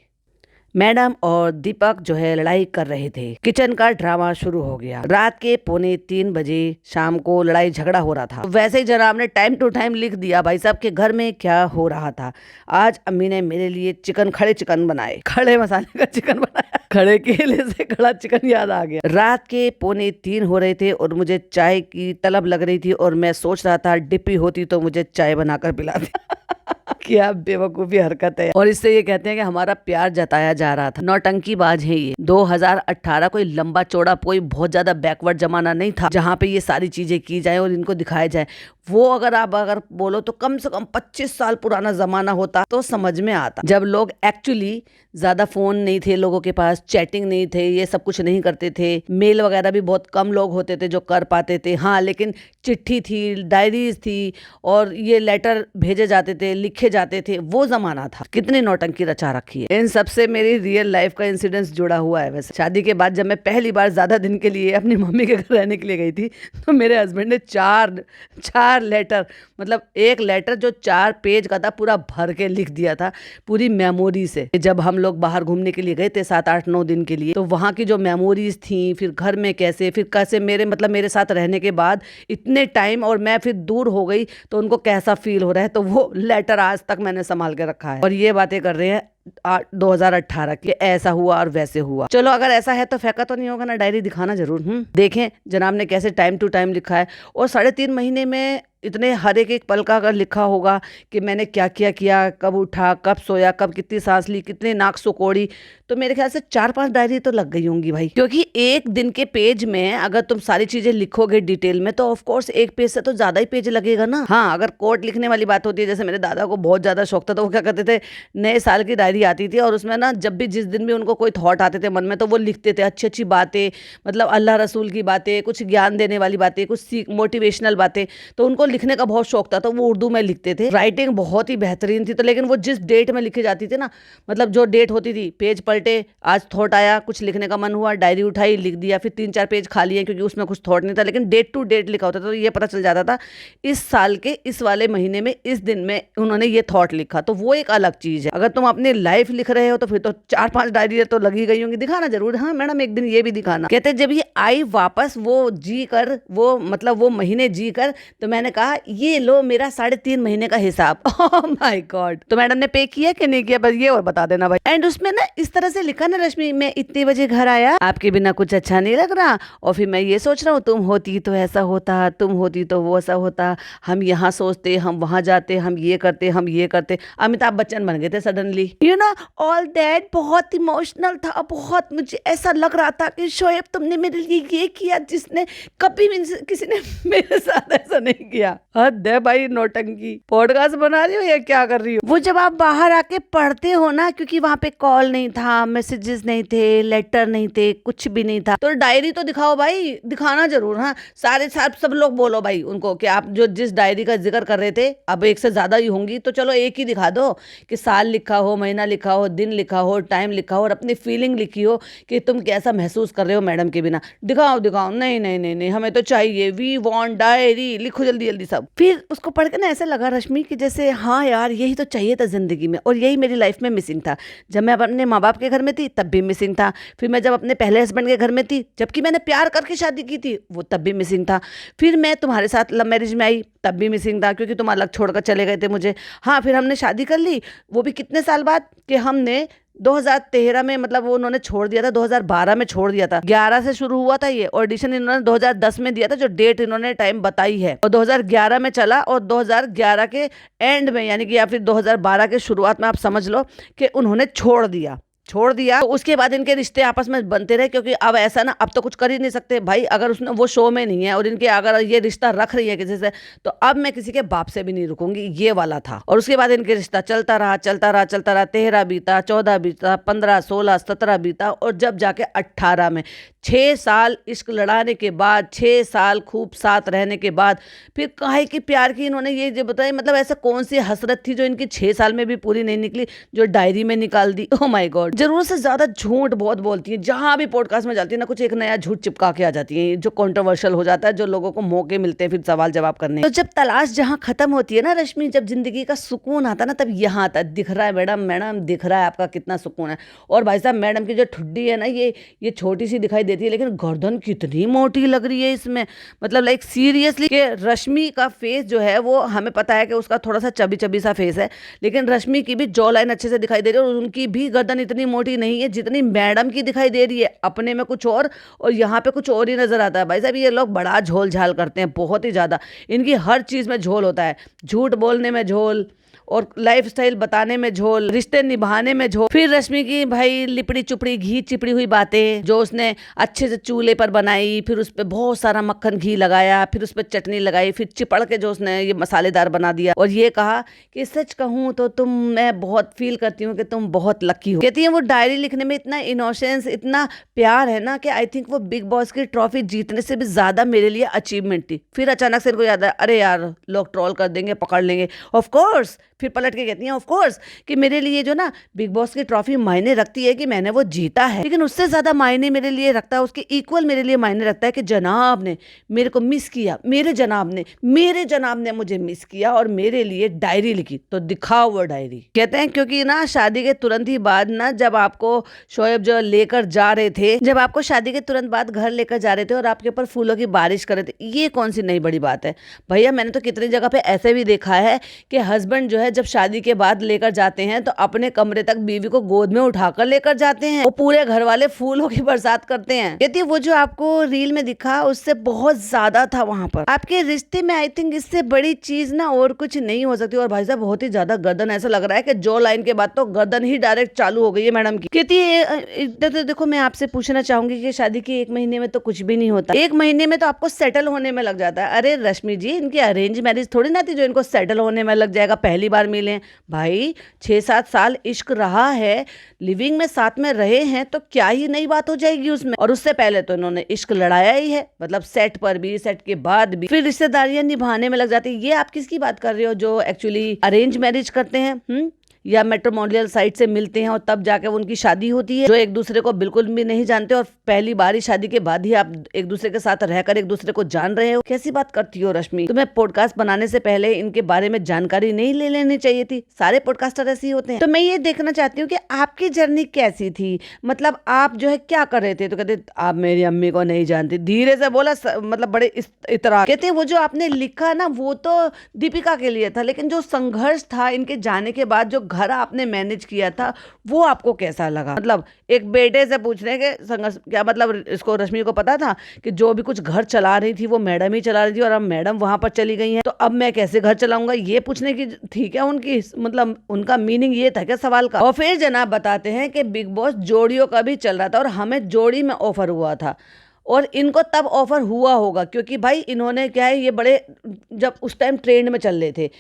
मैडम और दीपक जो है लड़ाई कर रहे थे, किचन का ड्रामा शुरू हो गया। रात के 2:45 बजे शाम को लड़ाई झगड़ा हो रहा था। वैसे ही जनाब ने टाइम टू टाइम लिख दिया भाई साहब के घर में क्या हो रहा था। आज अम्मी ने मेरे लिए खड़े चिकन बनाए, खड़े मसाले का चिकन बनाया। खड़े केले से खड़ा चिकन याद आ गया। रात के 2:45 हो रहे थे और मुझे चाय की तलब लग रही थी, और मैं सोच रहा था डिप्पी होती तो मुझे चाय बनाकर पिला दी। क्या बेवकूफी हरकत है। और इससे ये कहते हैं कि हमारा प्यार जताया जा रहा था। नौटंकीबाज है ये। 2018 कोई लंबा चौड़ा, कोई बहुत ज्यादा बैकवर्ड जमाना नहीं था जहां पे ये सारी चीजें की जाए और इनको दिखाया जाए। वो अगर बोलो तो कम से कम 25 साल पुराना जमाना होता तो समझ में आता, जब लोग एक्चुअली ज्यादा फोन नहीं थे लोगों के पास, चैटिंग नहीं थे, ये सब कुछ नहीं करते थे, मेल वगैरह भी बहुत कम लोग होते थे जो कर पाते थे। हाँ, लेकिन चिट्ठी थी, डायरीज थी, और ये लेटर भेजे जाते थे, लिखे जाते थे, वो जमाना था। कितनी नौटंकी रचा रखी है। इन सबसे मेरी रियल लाइफ का इंसिडेंस जुड़ा हुआ है। वैसे शादी के बाद जब मैं पहली बार ज्यादा दिन के लिए अपनी मम्मी के घर रहने के लिए गई थी, तो मेरे हस्बैंड ने चार लेटर, मतलब एक लेटर जो 4 पेज का था, पूरा भर के लिख दिया था पूरी मेमोरी से। जब हम लोग बाहर घूमने के लिए गए थे 7, 8, 9 दिन के लिए, तो वहाँ की जो मेमोरीज थी, फिर घर में कैसे मेरे साथ रहने के बाद इतने टाइम और मैं फिर दूर हो गई तो उनको कैसा फील हो रहा है, तो वो लेटर आज तक मैंने संभाल के रखा है। और ये बातें कर रहे हैं 2018 की, ऐसा हुआ और वैसे हुआ। चलो अगर ऐसा है तो फेंका तो नहीं होगा ना, डायरी दिखाना जरूर। देखें जनाब ने कैसे टाइम टू टाइम लिखा है। और 3.5 महीने में इतने हर एक पल का अगर लिखा होगा कि मैंने क्या क्या किया, कब उठा, कब सोया, कब कितनी सांस ली, कितने नाक सुकोड़ी, तो मेरे ख्याल से 4-5 डायरी तो लग गई होंगी भाई। क्योंकि एक दिन के पेज में अगर तुम सारी चीजें लिखोगे डिटेल में तो ऑफ कोर्स एक पेज से तो ज्यादा ही पेज लगेगा ना। हाँ, अगर कोट लिखने वाली बात होती है, जैसे मेरे दादा को बहुत ज्यादा शौक था, तो वो क्या करते थे, नए साल की डायरी आती थी और उसमें ना जब भी जिस दिन भी उनको कोई थॉट आते थे मन में तो वो लिखते थे अच्छी अच्छी बातें, मतलब अल्लाह रसूल की बातें, कुछ ज्ञान देने वाली बातें, कुछ सीख मोटिवेशनल बातें, तो उनको लिखने का बहुत शौक था, तो वो उर्दू में लिखते थे। राइटिंग बहुत ही बेहतरीन थी। तो लेकिन वो जिस डेट में लिखी जाती थी ना, मतलब जो डेट होती थी, पेज पलटे, आज थॉट आया, कुछ लिखने का मन हुआ, डायरी उठाई, लिख दिया, फिर 3-4 पेज खाली है क्योंकि उसमें कुछ थॉट नहीं था, लेकिन डेट टू डेट लिखा होता था, तो ये पता चल जाता था इस साल के इस वाले महीने में इस दिन में उन्होंने ये थॉट लिखा। तो वो एक अलग चीज है। अगर तुम अपनी लाइफ लिख रहे हो तो फिर तो 4-5 डायरी तो लगी गई होंगी। दिखाना जरूर, हाँ मैडम एक दिन ये भी दिखाना। कहते जब ये आई वापस वो जी कर, वो मतलब वो महीने जी कर, तो मैंने कहा ये लो मेरा 3.5 महीने का हिसाब। Oh my God. तो मैडम ने पे किया कि नहीं किया, बस ये और बता देना भाई। एंड उसमें ना इस तरह से लिखा ना, रश्मि मैं इतने बजे घर आया, आपके बिना कुछ अच्छा नहीं लग रहा, और फिर मैं ये सोच रहा हूँ तुम होती तो ऐसा होता, तुम होती तो वो ऐसा होता, हम यहाँ सोचते, हम वहां जाते, हम ये करते, हम ये करते। अमिताभ बच्चन बन गए थे suddenly, you know all that. बहुत इमोशनल था, बहुत मुझे ऐसा लग रहा था कि शोएब तुमने मेरे लिए ये किया जिसने कभी भी किसी ने मेरे साथ ऐसा नहीं किया। हद है भाई, नौटंकी। पॉडकास्ट बना रही हो या क्या कर रही हो? वो जब आप बाहर आके पढ़ते हो ना, क्योंकि वहां पे कॉल नहीं था, मैसेजेस नहीं थे, लेटर नहीं थे, कुछ भी नहीं था, तो डायरी तो दिखाओ भाई, दिखाना जरूर। हाँ, सारे सब लोग बोलो भाई उनको कि आप जो जिस डायरी का जिक्र कर रहे थे, अब एक से ज्यादा ही होंगी, तो चलो एक ही दिखा दो कि साल लिखा हो, महीना लिखा हो, दिन लिखा हो, टाइम लिखा हो, और अपनी फीलिंग लिखी हो कि तुम कैसा महसूस कर रहे हो मैडम के बिना। दिखाओ दिखाओ, नहीं नहीं नहीं नहीं, हमें तो चाहिए, वी वांट डायरी, लिखो जल्दी जल्दी सब। फिर उसको पढ़ के ना ऐसे लगा रश्मि कि जैसे हाँ यार यही तो चाहिए था जिंदगी में, और यही मेरी लाइफ में मिसिंग था। जब मैं अपने माँ बाप के घर में थी तब भी मिसिंग था, फिर मैं जब अपने पहले हस्बैंड के घर में थी, जबकि मैंने प्यार करके शादी की थी, वो तब भी मिसिंग था। फिर मैं तुम्हारे साथ लव मैरिज में आई तब भी मिसिंग था, क्योंकि तुम अलग छोड़कर चले गए थे मुझे। हाँ, फिर हमने शादी कर ली, वो भी कितने साल बाद, कि हमने 2013 में, मतलब वो उन्होंने छोड़ दिया था, 2012 में छोड़ दिया था। 11 से शुरू हुआ था ये ऑडिशन, इन्होंने 2010 में दिया था, जो डेट इन्होंने टाइम बताई है, और 2011 में चला, और 2011 के एंड में, यानी कि या फिर 2012 के शुरुआत में आप समझ लो कि उन्होंने छोड़ दिया। तो उसके बाद इनके रिश्ते आपस में बनते रहे, क्योंकि अब ऐसा ना, अब तो कुछ कर ही नहीं सकते भाई। अगर उसने वो शो में नहीं है और इनके अगर ये रिश्ता रख रही है किसी से, तो अब मैं किसी के बाप से भी नहीं रुकूंगी, ये वाला था। और उसके बाद इनके रिश्ता चलता रहा 13 बीता, 14 बीता, 15, 16, 17 बीता, और जब जाके 18 में 6 साल इश्क लड़ाने के बाद, 6 साल खूब साथ रहने के बाद, फिर काहे की प्यार की इन्होंने ये जो बताई, मतलब ऐसा कौन सी हसरत थी जो इनकी 6 साल में भी पूरी नहीं निकली, जो डायरी में निकाल दी। Oh my God. जरूरत से ज्यादा झूठ बहुत बोलती है, जहां भी पॉडकास्ट में जाती है ना, कुछ एक नया झूठ चिपका के आ जाती है, जो कंट्रोवर्शियल हो जाता है, जो लोगों को मौके मिलते हैं फिर सवाल जवाब करने। तो जब तलाश जहां खत्म होती है ना रश्मि, जब जिंदगी का सुकून आता है ना, तब यहाँ आता है। दिख रहा है मैडम, मैडम दिख रहा है आपका कितना सुकून है। और भाई साहब, मैडम की जो ठुड्डी है ना, ये छोटी सी दिखाई देती है, लेकिन गर्दन कितनी मोटी लग रही है इसमें, मतलब लाइक सीरियसली। कि रश्मि का फेस जो है, वो हमें पता है कि उसका थोड़ा सा चबी चबी सा फेस है, लेकिन रश्मि की भी जॉ लाइन अच्छे से दिखाई दे रही है, और उनकी भी गर्दन इतनी मोटी नहीं है जितनी मैडम की दिखाई दे रही है। अपने में कुछ और यहाँ पे कुछ और ही नजर आता है। भाई साहब, ये लोग बड़ा झोल झाल करते हैं, बहुत ही ज्यादा। इनकी हर चीज में झोल होता है, झूठ बोलने में झोल, और लाइफस्टाइल बताने में झोल, रिश्ते निभाने में झोल। फिर रश्मि की भाई लिपड़ी चुपड़ी घी चिपड़ी हुई बातें, जो उसने अच्छे से चूल्हे पर बनाई, फिर उस पर बहुत सारा मक्खन घी लगाया, फिर उस पर चटनी लगाई, फिर चिपड़ के जो उसने ये मसालेदार बना दिया, और ये कहा कि सच कहूँ तो मैं बहुत फील करती हूँ कि तुम बहुत लकी हो। कहती है वो डायरी लिखने में इतना इनोसेंस, इतना प्यार है ना, कि आई थिंक वो बिग बॉस की ट्रॉफी जीतने से भी ज्यादा मेरे लिए अचीवमेंट थी। फिर अचानक से इनको याद आया, अरे यार लोग ट्रोल कर देंगे, पकड़ लेंगे। ऑफ कोर्स, फिर पलट के कहती हैं ऑफ कोर्स कि मेरे लिए जो ना बिग बॉस की ट्रॉफी मायने रखती है कि मैंने वो जीता है, लेकिन उससे ज्यादा मायने मेरे लिए रखता है, उसके इक्वल मेरे लिए मायने रखता है कि जनाब ने मेरे को मिस किया, मेरे जनाब ने मुझे मिस किया और मेरे लिए डायरी लिखी। तो दिखाओ वो डायरी। कहते हैं क्योंकि ना शादी के तुरंत ही बाद ना, जब आपको शोएब जो लेकर जा रहे थे, जब आपको शादी के तुरंत बाद घर लेकर जा रहे थे और आपके ऊपर फूलों की बारिश कर रहे थे, ये कौन सी नई बड़ी बात है भैया। मैंने तो कितनी जगह पे ऐसे भी देखा है कि हस्बैंड जो है जब शादी के बाद लेकर जाते हैं तो अपने कमरे तक बीवी को गोद में उठाकर लेकर जाते हैं, वो पूरे घर वाले फूलों की बरसात करते हैं। कहती वो जो आपको रील में दिखा उससे बहुत ज्यादा था वहां पर। आपके रिश्ते में आई थिंक इससे बड़ी चीज ना और कुछ नहीं हो सकती। और भाई साहब बहुत ही ज्यादा गर्दन, ऐसा लग रहा है कि जो लाइन के बाद तो गर्दन ही डायरेक्ट चालू हो गई है मैडम की। कहती है देखो मैं आपसे पूछना चाहूंगी कि शादी के 1 महीने में तो कुछ भी नहीं होता, 1 महीने में तो आपको सेटल होने में लग जाता है। अरे रश्मि जी, इनकी अरेंज मैरिज थोड़ी ना थी जो इनको सेटल होने में लग जाएगा, पहली बार मिले भाई, 6-7 साल इश्क रहा है, लिविंग में साथ में रहे हैं, तो क्या ही नई बात हो जाएगी उसमें। और उससे पहले तो इन्होंने इश्क लड़ाया ही है, मतलब सेट पर भी, सेट के बाद भी, फिर रिश्तेदारियां निभाने में लग जाती है। ये आप किसकी बात कर रहे हो जो एक्चुअली अरेंज मैरिज करते हैं या मैट्रिमोनियल साइट से मिलते हैं और तब जाके उनकी शादी होती है, जो एक दूसरे को बिल्कुल भी नहीं जानते और पहली बार ही शादी के बाद ही आप एक दूसरे के साथ रहकर एक दूसरे को जान रहे हो। कैसी बात करती हो रश्मि, तुम्हें पॉडकास्ट बनाने से पहले इनके बारे में जानकारी नहीं ले लेनी चाहिए थी? सारे पॉडकास्टर ऐसे ही होते हैं। तो मैं ये देखना चाहती हूँ कि आपकी जर्नी कैसी थी, मतलब आप जो है क्या कर रहे थे? तो कहते आप मेरी अम्मी को नहीं जानती, धीरे से बोला, मतलब बड़े इतरा। कहते वो जो आपने लिखा ना वो तो दीपिका के लिए था, लेकिन जो संघर्ष था इनके जाने के बाद, जो घर आपने मैनेज किया था, वो आपको कैसा लगा? मतलब एक बेटे से पूछ रहे हैं कि संघर्ष क्या, मतलब इसको रश्मि को पता था कि जो भी कुछ घर चला रही थी वो मैडम ही चला रही थी और अब मैडम वहां पर चली गई है, तो अब मैं कैसे घर चलाऊंगा, ये पूछने की थी क्या उनकी, मतलब उनका मीनिंग ये था क्या सवाल का? और फिर जनाब बताते हैं कि बिग बॉस जोड़ियों का भी चल रहा था और हमें जोड़ी में ऑफर हुआ था और इनको तब ऑफर हुआ होगा क्योंकि भाई इन्होंने क्या है, ये बड़े जब उस टाइम ट्रेंड में चल रहे थे।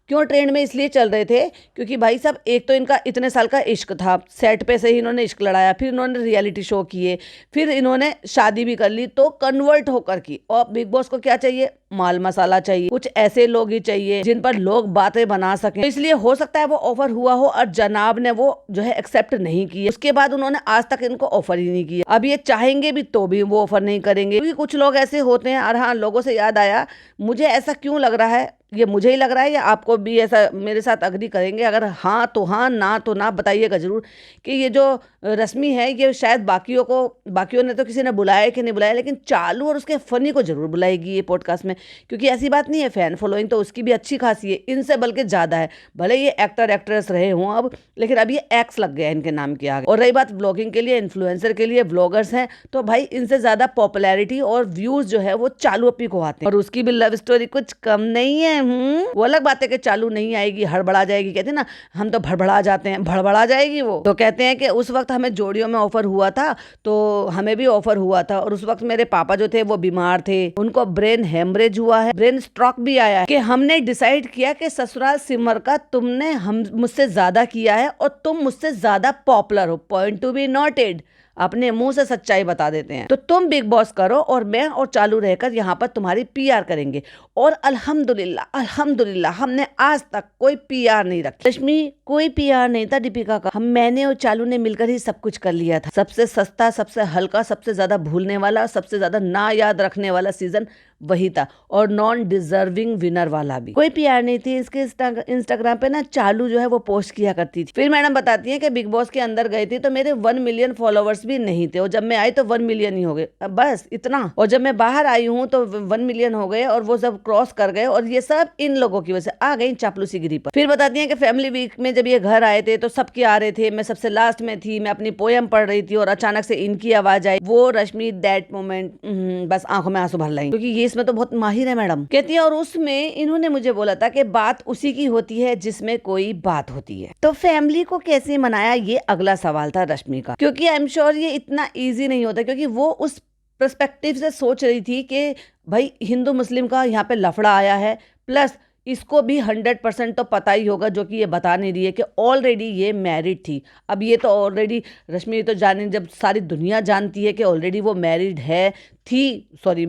क्यों ट्रेंड में इसलिए चल रहे थे क्योंकि भाई साहब एक तो इनका इतने साल का इश्क था, सेट पे से ही इन्होंने इश्क लड़ाया, फिर इन्होंने रियलिटी शो किए, फिर इन्होंने शादी भी कर ली, तो कन्वर्ट होकर की। और बिग बॉस को क्या चाहिए? माल मसाला चाहिए, कुछ ऐसे लोग ही चाहिए जिन पर लोग बातें बना सकें। तो इसलिए हो सकता है वो ऑफर हुआ हो और जनाब ने वो जो है एक्सेप्ट नहीं किया, उसके बाद उन्होंने आज तक इनको ऑफर ही नहीं किया। अब ये चाहेंगे भी तो भी वो ऑफर नहीं करेंगे क्योंकि कुछ लोग ऐसे होते हैं। और हाँ, लोगों से याद आया, मुझे ऐसा क्यों लग रहा है, ये मुझे ही लग रहा है या आपको भी ऐसा मेरे साथ अग्री करेंगे? अगर हाँ तो हाँ, ना तो ना, बताइएगा जरूर कि ये जो रश्मि है ये शायद बाकियों ने तो किसी ने बुलाया कि नहीं बुलाया, लेकिन चालू और उसके फनी को जरूर बुलाएगी ये पॉडकास्ट में, क्योंकि ऐसी बात नहीं है, फैन फॉलोइंग तो उसकी भी अच्छी खासी है, इनसे बल्कि ज्यादा है। भले ये एक्टर एक्ट्रेस रहे हों अब, लेकिन अब ये एक्स लग गया है इनके नाम के आगे। और रही बात ब्लॉगिंग के लिए, इन्फ्लुएंसर के लिए, व्लॉगर्स हैं, तो भाई इनसे ज्यादा पॉपुलैरिटी और व्यूज जो है वो चालू अपी को आते हैं। और उसकी भी लव स्टोरी कुछ कम नहीं है। वो अलग बात है कि चालू नहीं आएगी, हड़बड़ा जाएगी, कहते हैं ना हम तो भड़बड़ा जाते हैं, भड़बड़ा जाएगी वो। तो कहते हैं कि उस वक्त हमें जोड़ियों में ऑफर हुआ था, तो हमें भी ऑफर हुआ था और उस वक्त मेरे पापा जो थे वो बीमार थे, उनको ब्रेन हेमरेज हुआ है, ब्रेन स्ट्रोक भी आया है, कि हमने डिसाइड किया कि ससुराल सिमर का तुमने हम मुझसे ज्यादा किया है और तुम मुझसे ज्यादा पॉपुलर हो, पॉइंट टू बी नोटेड। अपने मुंह से सच्चाई बता देते हैं। तो तुम बिग बॉस करो और मैं और चालू रहकर यहाँ पर तुम्हारी पीआर करेंगे। और अल्हम्दुलिल्लाह हमने आज तक कोई पीआर नहीं रखी। रश्मि कोई पीआर नहीं था दीपिका का, मैंने और चालू ने मिलकर ही सब कुछ कर लिया था। सबसे सस्ता, सबसे हल्का, सबसे ज्यादा भूलने वाला, सबसे ज्यादा ना याद रखने वाला सीजन वही था, और नॉन डिजर्विंग विनर वाला भी। कोई पीआर नहीं थी। इसके इंस्टाग्राम पे ना चालू जो है वो पोस्ट किया करती थी। फिर मैडम बताती है कि बिग बॉस के अंदर गई थी तो मेरे 1 मिलियन फॉलोवर्स भी नहीं थे, और जब मैं आई तो 1 मिलियन ही हो गए, बस इतना। और जब मैं बाहर आई हूँ तो 1 मिलियन हो गए और वो सब क्रॉस कर गए, और ये सब इन लोगों की वजह से आ गई चापलूसी गिरी पर। फिर बताती है कि फैमिली वीक में जब ये घर आए थे तो सबके आ रहे थे, मैं सबसे लास्ट में थी, मैं अपनी पोयम पढ़ रही थी और अचानक से इनकी आवाज आई। वो रश्मि दैट मोमेंट बस आंखों में आंसू भर लाई, क्योंकि ये इसमें तो बहुत माहिर है मैडम। कहती है और उसमें इन्होंने मुझे बोला था कि बात उसी की होती है जिसमें कोई बात होती है। तो फैमिली को कैसे मनाया, ये अगला सवाल था रश्मि का, क्योंकि आई एम श्योर ये इतना ईजी नहीं होता, क्योंकि वो उस पर्सपेक्टिव से सोच रही थी कि भाई हिंदू मुस्लिम का यहाँ पे लफड़ा आया है, प्लस इसको भी 100% तो पता ही होगा, जो कि ये बता नहीं रही है कि ऑलरेडी ये मैरिड थी। अब ये तो ऑलरेडी रश्मि तो जाने, जब सारी दुनिया जानती है कि ऑलरेडी वो मैरिड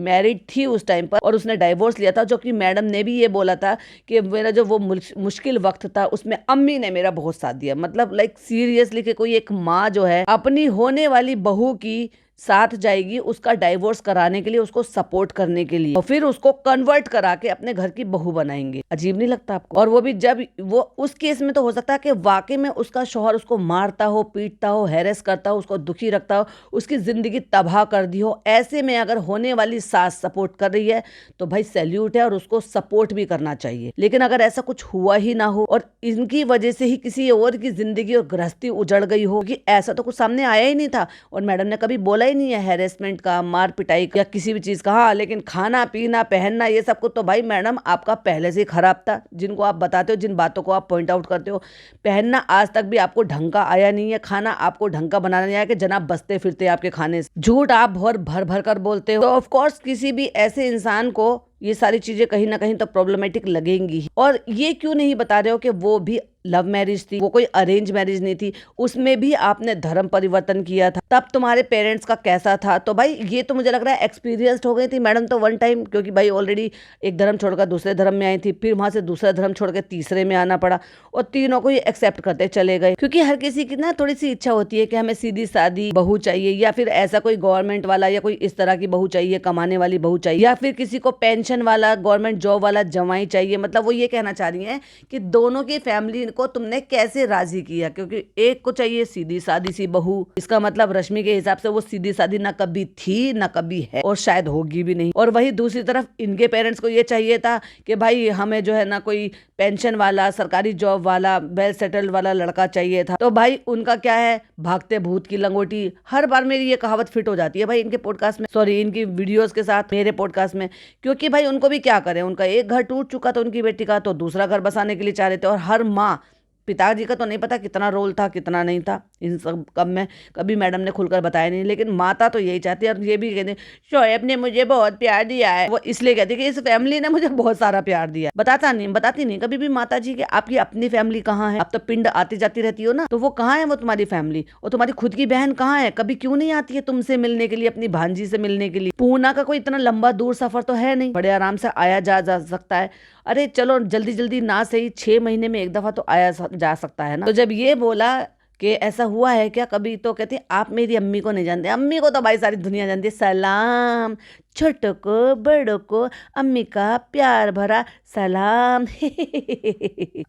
मैरिड थी उस टाइम पर, और उसने डाइवोर्स लिया था, जो कि मैडम ने भी ये बोला था कि मेरा जो वो मुश्किल वक्त था उसमें अम्मी ने मेरा बहुत साथ दिया। मतलब लाइक सीरियसली कि कोई एक माँ जो है अपनी होने वाली बहू की साथ जाएगी उसका डाइवोर्स कराने के लिए, उसको सपोर्ट करने के लिए, और फिर उसको कन्वर्ट करा के अपने घर की बहू बनाएंगे। अजीब नहीं लगता आपको? और वो भी जब वो उस केस में तो हो सकता है कि वाकई में उसका शौहर उसको मारता हो, पीटता हो, हैरेस करता हो, उसको दुखी रखता हो, उसकी जिंदगी तबाह कर दी हो। ऐसे में अगर होने वाली सास सपोर्ट कर रही है तो भाई सैल्यूट है और उसको सपोर्ट भी करना चाहिए। लेकिन अगर ऐसा कुछ हुआ ही ना हो और इनकी वजह से ही किसी और की जिंदगी और गृहस्थी उजड़ गई हो, कि ऐसा तो कुछ सामने आया ही नहीं था और मैडम ने कभी बोला ही नहीं है हैरेसमेंट का, मार पिटाई का या किसी भी चीज का। हाँ, लेकिन खाना पीना पहनना ये सब कुछ तो भाई मैडम आपका पहले से ही खराब था। जिनको आप बताते हो, जिन बातों को आप पॉइंट आउट करते हो, पहनना आज तक भी आपको ढंग का आया नहीं है, खाना आपको ढंग का बनाना नहीं आया कि जनाब बसते फिरते आपके खाने से। झूठ आप भर भर भर कर बोलते हो, तो ऑफ कोर्स किसी भी ऐसे इंसान को ये सारी चीजें कहीं ना कहीं तो प्रॉब्लमेटिक लगेंगी। और ये क्यों नहीं बता रहे हो कि वो भी लव मैरिज थी, वो कोई अरेंज मैरिज नहीं थी, उसमें भी आपने धर्म परिवर्तन किया था, तब तुम्हारे पेरेंट्स का कैसा था। तो भाई ये तो मुझे लग रहा है एक्सपीरियंस्ड हो गई थी मैडम तो वन टाइम, क्योंकि भाई ऑलरेडी एक धर्म छोड़कर दूसरे धर्म में आई थी, फिर वहां से दूसरा धर्म छोड़ के तीसरे में आना पड़ा और तीनों को ही एक्सेप्ट करते चले गए। क्योंकि हर किसी की ना थोड़ी सी इच्छा होती है कि हमें सीधी सादी बहू चाहिए, या फिर ऐसा कोई गवर्नमेंट वाला या कोई इस तरह की बहू चाहिए, कमाने वाली बहू चाहिए, या फिर किसी को पेंशन वाला गवर्नमेंट जॉब वाला जवाई चाहिए। मतलब वो ये कहना चाह रही है कि दोनों की फैमिली को तुमने कैसे राजी किया, क्योंकि एक को चाहिए सीधी सादी सी बहू। इसका मतलब रश्मि के हिसाब से वो सीधी सादी ना कभी थी ना कभी है और शायद होगी भी नहीं। और वही दूसरी तरफ इनके पेरेंट्स को ये चाहिए था कि भाई हमें जो है ना कोई पेंशन वाला, सरकारी जॉब वाला, वेल सेटल्ड वाला लड़का चाहिए था। तो भाई उनका क्या है, भागते भूत की लंगोटी। हर बार मेरी ये कहावत फिट हो जाती है भाई इनके पॉडकास्ट में, सॉरी इनकी वीडियोस के साथ मेरे पॉडकास्ट में, क्योंकि भाई उनको भी क्या करें, उनका एक घर टूट चुका था उनकी बेटी का, तो दूसरा घर बसाने के लिए चाह रहे थे। और हर माँ, पिताजी का तो नहीं पता कितना रोल था कितना नहीं था इन सब कब में, कभी मैडम ने खुलकर बताया नहीं, लेकिन माता तो यही चाहती है। और ये भी कहते हैं शोएब ने मुझे बहुत प्यार दिया है, वो इसलिए कहती है कि इस फैमिली ने मुझे बहुत सारा प्यार दिया। बताती नहीं कभी भी माता जी कि आपकी अपनी फैमिली कहाँ है। आप तो पिंड आती जाती रहती हो ना, तो वो कहाँ है वो तुम्हारी फैमिली, और तुम्हारी खुद की बहन कहाँ है, कभी क्यों नहीं आती है तुमसे मिलने के लिए, अपनी भांजी से मिलने के लिए। पूना का कोई इतना लंबा दूर सफर तो है नहीं, बड़े आराम से आया जा सकता है। अरे चलो जल्दी जल्दी ना सही 6 महीने में एक दफा तो आया जा सकता है ना। तो जब ये बोला कि ऐसा हुआ है क्या कभी, तो कहते हैं आप मेरी अम्मी को नहीं जानते। अम्मी को तो भाई सारी दुनिया जानती है। सलाम छोटो को बड़ों को अम्मी का प्यार भरा सलाम।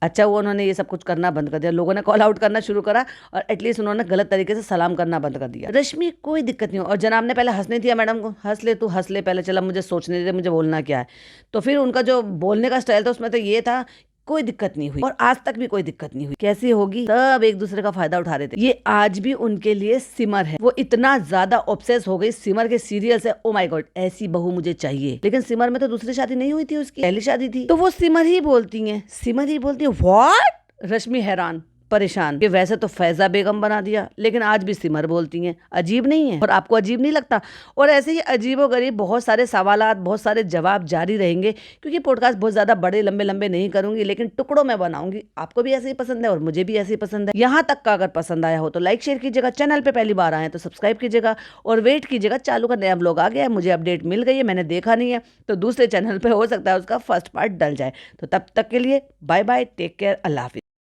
अच्छा वो उन्होंने ये सब कुछ करना बंद कर दिया, लोगों ने कॉल आउट करना शुरू करा और एटलीस्ट उन्होंने गलत तरीके से सलाम करना बंद कर दिया। रश्मि कोई दिक्कत नहीं हो। और जनाब ने पहले हंसने दिया मैडम को, हंस ले तू हंस ले पहले, चला मुझे सोचने दे मुझे बोलना क्या है। तो फिर उनका जो बोलने का स्टाइल था उसमें तो ये था कोई दिक्कत नहीं हुई, और आज तक भी कोई दिक्कत नहीं हुई। कैसी होगी, सब एक दूसरे का फायदा उठा रहे थे। ये आज भी उनके लिए सिमर है, वो इतना ज्यादा ऑब्सेस हो गई सिमर के सीरियल से। ओ माय गॉड ऐसी बहू मुझे चाहिए। लेकिन सिमर में तो दूसरी शादी नहीं हुई थी, उसकी पहली शादी थी, तो वो सिमर ही बोलती है, सिमर ही बोलती है। व्हाट? रश्मि हैरान परेशान कि वैसे तो फैजा बेगम बना दिया लेकिन आज भी सिमर बोलती हैं। अजीब नहीं है? और आपको अजीब नहीं लगता? और ऐसे ही अजीबोगरीब बहुत सारे सवालात, बहुत सारे जवाब जारी रहेंगे, क्योंकि पॉडकास्ट बहुत ज्यादा बड़े लंबे लंबे नहीं करूंगी, लेकिन टुकड़ों में बनाऊंगी। आपको भी ऐसे ही पसंद है और मुझे भी ऐसे ही पसंद है। यहाँ तक का अगर पसंद आया हो तो लाइक शेयर कीजिएगा, चैनल पे पहली बार आए तो सब्सक्राइब कीजिएगा और वेट कीजिएगा चालू का नया ब्लॉग आ गया है, मुझे अपडेट मिल गई है, मैंने देखा नहीं है, तो दूसरे चैनल पे हो सकता है उसका फर्स्ट पार्ट डल जाए। तो तब तक के लिए बाय बाय, टेक केयर, अल्लाह हाफिज।